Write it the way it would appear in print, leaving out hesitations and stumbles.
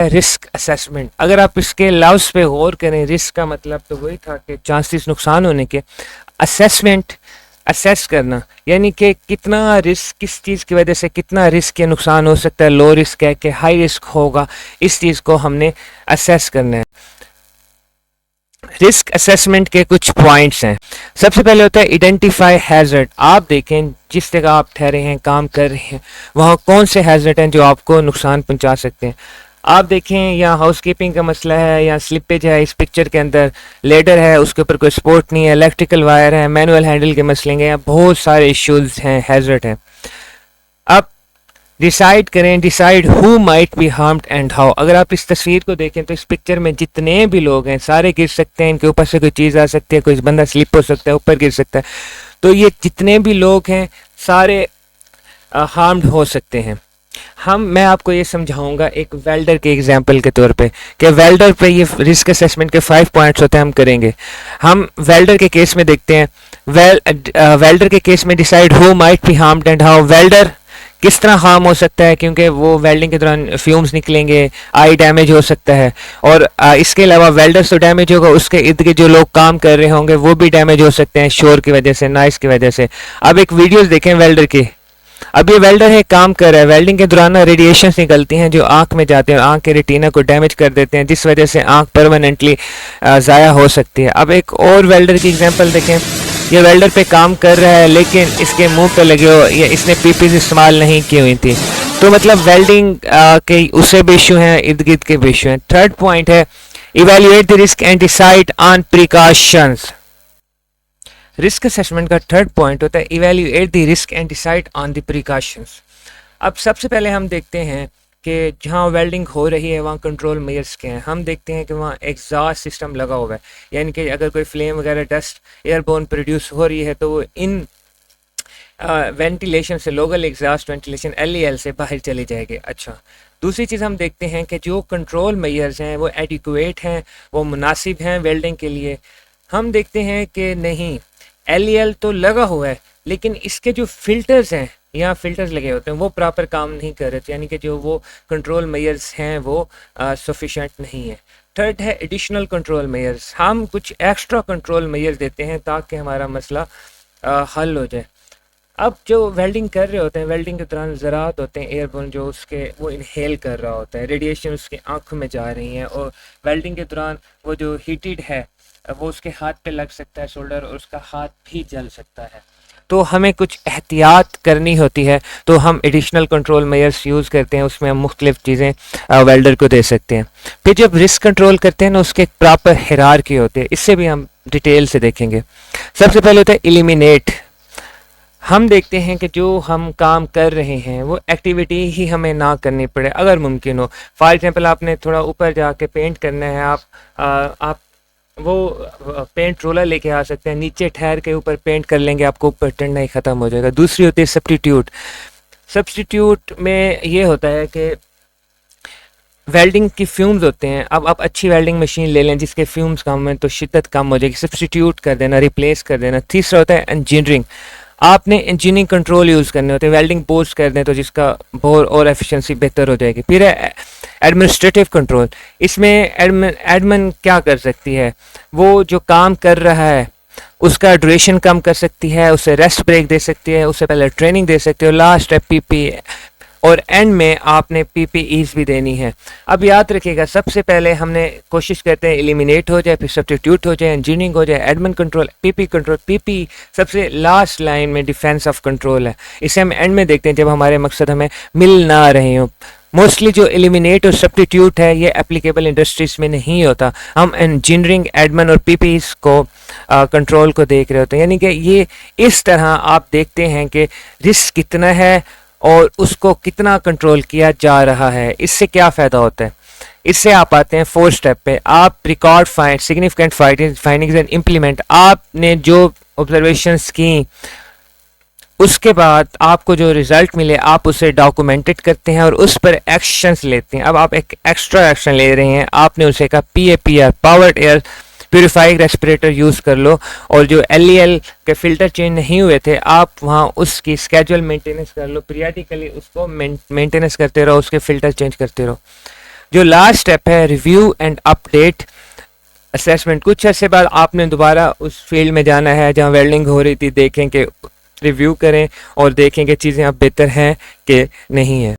Risk assessment. अगर आप इसके लफ्ज़ पे गौर करें, रिस्क का मतलब तो वही था कि चांसेस नुकसान होने के, असेसमेंट असेस करना, यानी कि कितना रिस्क किस चीज़ की वजह से कितना रिस्क या नुकसान हो सकता है, लो रिस्क है कि हाई रिस्क होगा, इस चीज़ को हमने असेस करना है। रिस्क असेसमेंट के कुछ पॉइंट्स हैं। सबसे पहले होता है आइडेंटिफाई हैजर्ड। आप देखें जिस जगह आप ठहरे हैं, काम कर रहे हैं, वहाँ कौन से हैजर्ड हैं जो आपको नुकसान पहुँचा सकते हैं। आप देखें या हाउसकीपिंग का मसला है या स्लिपेज है, इस पिक्चर के अंदर लेडर है, उसके ऊपर कोई सपोर्ट नहीं है, इलेक्ट्रिकल वायर है, मैनुअल हैंडल के मसले हैं, या बहुत सारे इश्यूज हैं, हैजर्ड हैं। अब डिसाइड करें, decide who might be harmed and how. अगर आप इस तस्वीर को देखें तो इस पिक्चर में जितने भी लोग हैं सारे गिर सकते हैं, इनके ऊपर से कोई चीज़ आ सकती है, कोई बंदा स्लिप हो सकता है, ऊपर गिर सकता है। तो ये जितने भी लोग हैं सारे हार्म्ड हो सकते हैं। मैं आपको ये समझाऊंगा एक वेल्डर के एग्जांपल के तौर पे कि वेल्डर पे ये रिस्क असेसमेंट के 5 पॉइंट्स होते हैं, हम करेंगे। हम वेल्डर के केस में देखते हैं। वेल्डर के केस में decide who might be harmed and how. Welder किस तरह हार्म हो सकता है, क्योंकि वो वेल्डिंग के दौरान फ्यूम्स निकलेंगे, आई डैमेज हो सकता है, और इसके अलावा वेल्डर तो डैमेज होगा, उसके इर्द गिर्द जो लोग काम कर रहे होंगे वो भी डैमेज हो सकते हैं शोर की वजह से, नॉइस की वजह से। अब एक वीडियोस देखें वेल्डर की। अब ये वेल्डर है, काम कर रहा है, वेल्डिंग के दौरान रेडिएशंस निकलती हैं जो आंख में जाते हैं, आंख के रेटिना को डैमेज कर देते हैं, जिस वजह से आंख परमानेंटली ज़ाया हो सकती है। अब एक और वेल्डर की एग्जांपल देखें। ये वेल्डर पे काम कर रहा है लेकिन इसके मुंह पे लगे हो या इसने पीपीस इस्तेमाल नहीं की हुई थी, तो मतलब वेल्डिंग के उससे भी इशू हैं, इर्द गिर्द के भी इशू हैं। थर्ड पॉइंट है evaluate the risk and decide on precautions. Risk assessment का थर्ड पॉइंट होता है evaluate the risk and decide on the precautions. अब सबसे पहले हम देखते हैं कि जहाँ वेल्डिंग हो रही है वहाँ कंट्रोल मेजर्स के हैं। हम देखते हैं कि वहाँ एग्जॉस्ट सिस्टम लगा हुआ है, यानी कि अगर कोई फ्लेम वगैरह डस्ट एयरबोर्न प्रोड्यूस हो रही है तो वो इन वेंटिलेशन से, लोकल एग्जॉस्ट वेंटिलेशन LEL से बाहर चली जाएगी। अच्छा, दूसरी चीज़ हम देखते हैं कि जो कंट्रोल मेजर्स हैं वो एडिक्वेट हैं, वो मुनासिब हैं वेल्डिंग के लिए। हम देखते हैं कि नहीं, LEL तो लगा हुआ है लेकिन इसके जो फिल्टर्स हैं, यहाँ फिल्टर्स लगे होते हैं, वो प्रॉपर काम नहीं कर रहे थे, यानी कि जो वो कंट्रोल मेजर्स हैं वो सफिशेंट नहीं है। थर्ड है एडिशनल कंट्रोल मेजर्स। हम कुछ एक्स्ट्रा कंट्रोल मेजर्स देते हैं ताकि हमारा मसला हल हो जाए। अब जो वेल्डिंग कर रहे होते हैं, वेल्डिंग के दौरान ज़रात होते हैं एयरबोर्न, जो उसके वो इनहेल कर रहा होता है, रेडिएशन उसके आँखों में जा रही हैं, और वेल्डिंग के दौरान वो जो हीटेड है वो उसके हाथ पे लग सकता है शोल्डर, और उसका हाथ भी जल सकता है। तो हमें कुछ एहतियात करनी होती है, तो हम एडिशनल कंट्रोल मेजर्स यूज़ करते हैं, उसमें हम मुख्तलिफ चीज़ें वेल्डर को दे सकते हैं। फिर जब रिस्क कंट्रोल करते हैं ना, उसके एक प्रॉपर हिरार्की होती है, इससे भी हम डिटेल से देखेंगे। सबसे पहले होता है एलिमिनेट। हम देखते हैं कि जो हम काम कर रहे हैं वो एक्टिविटी ही हमें ना करनी पड़े अगर मुमकिन हो। फॉर एग्जांपल आपने थोड़ा ऊपर जाके पेंट करना है, आप वो पेंट रोलर लेके आ सकते हैं, नीचे ठहर के ऊपर पेंट कर लेंगे, आपको ऊपर चढ़ना ही ख़त्म हो जाएगा। दूसरी होती है सब्स्टिट्यूट। सब्स्टिट्यूट में ये होता है कि वेल्डिंग की फ्यूम्स होते हैं। अब आप अच्छी वेल्डिंग मशीन ले लें जिसके फ्यूम्स कम हैं तो शिद्दत कम हो जाएगी, सब्स्टिट्यूट कर देना, रिप्लेस कर देना। तीसरा होता है इंजीनियरिंग। आपने इंजीनियरिंग कंट्रोल यूज़ करने होते हैं, वेल्डिंग पोस्ट कर दें तो जिसका बोर और एफिशिएंसी बेहतर हो जाएगी। फिर है एडमिनिस्ट्रेटिव कंट्रोल। इसमें एडमिन क्या कर सकती है, वो जो काम कर रहा है उसका ड्यूरेशन कम कर सकती है, उसे रेस्ट ब्रेक दे सकती है, उससे पहले ट्रेनिंग दे सकती है, लास्ट है पीपी, और एंड में आपने PPEs भी देनी है। अब याद रखिएगा, सबसे पहले हमने कोशिश करते हैं एलिमिनेट हो जाए, फिर सब्स्टिट्यूट हो जाए, इंजीनियरिंग हो जाए, admin control, PP control. PP सबसे लास्ट लाइन में डिफेंस ऑफ कंट्रोल है, इसे हम एंड में देखते हैं जब हमारे मकसद हमें मिल ना रहे हों। मोस्टली जो एलिमिनेट और सब्स्टिट्यूट है ये एप्लीकेबल इंडस्ट्रीज में नहीं होता, हम इंजीनियरिंग, एडमिन और PPEs को कंट्रोल को देख रहे होते हैं। यानी कि ये इस तरह आप देखते हैं कि रिस्क कितना है और उसको कितना कंट्रोल किया जा रहा है। इससे क्या फ़ायदा होता है, इससे आप आते हैं 4 स्टेप पे। आप record find significant findings and implement. आपने जो ऑब्जर्वेशंस की उसके बाद आपको जो रिज़ल्ट मिले आप उसे डॉक्यूमेंटेड करते हैं और उस पर एक्शंस लेते हैं। अब आप एक एक्स्ट्रा एक्शन ले रहे हैं, आपने उसे कहा PAPR, powered air purifying respirator use कर लो, और जो LEL के फ़िल्टर चेंज नहीं हुए थे आप वहाँ उसकी स्केजुअल मेंटेनेंस कर लो, पीरियडिकली उसको मेंटेनेंस करते रहो, उसके फ़िल्टर चेंज करते रहो। जो लास्ट स्टेप है रिव्यू एंड अपडेट असेसमेंट, कुछ अर्से बाद आपने दोबारा उस फील्ड में जाना है जहाँ वेल्डिंग हो रही थी, देखें कि रिव्यू करें और देखें कि चीज़ें अब बेहतर हैं कि नहीं है।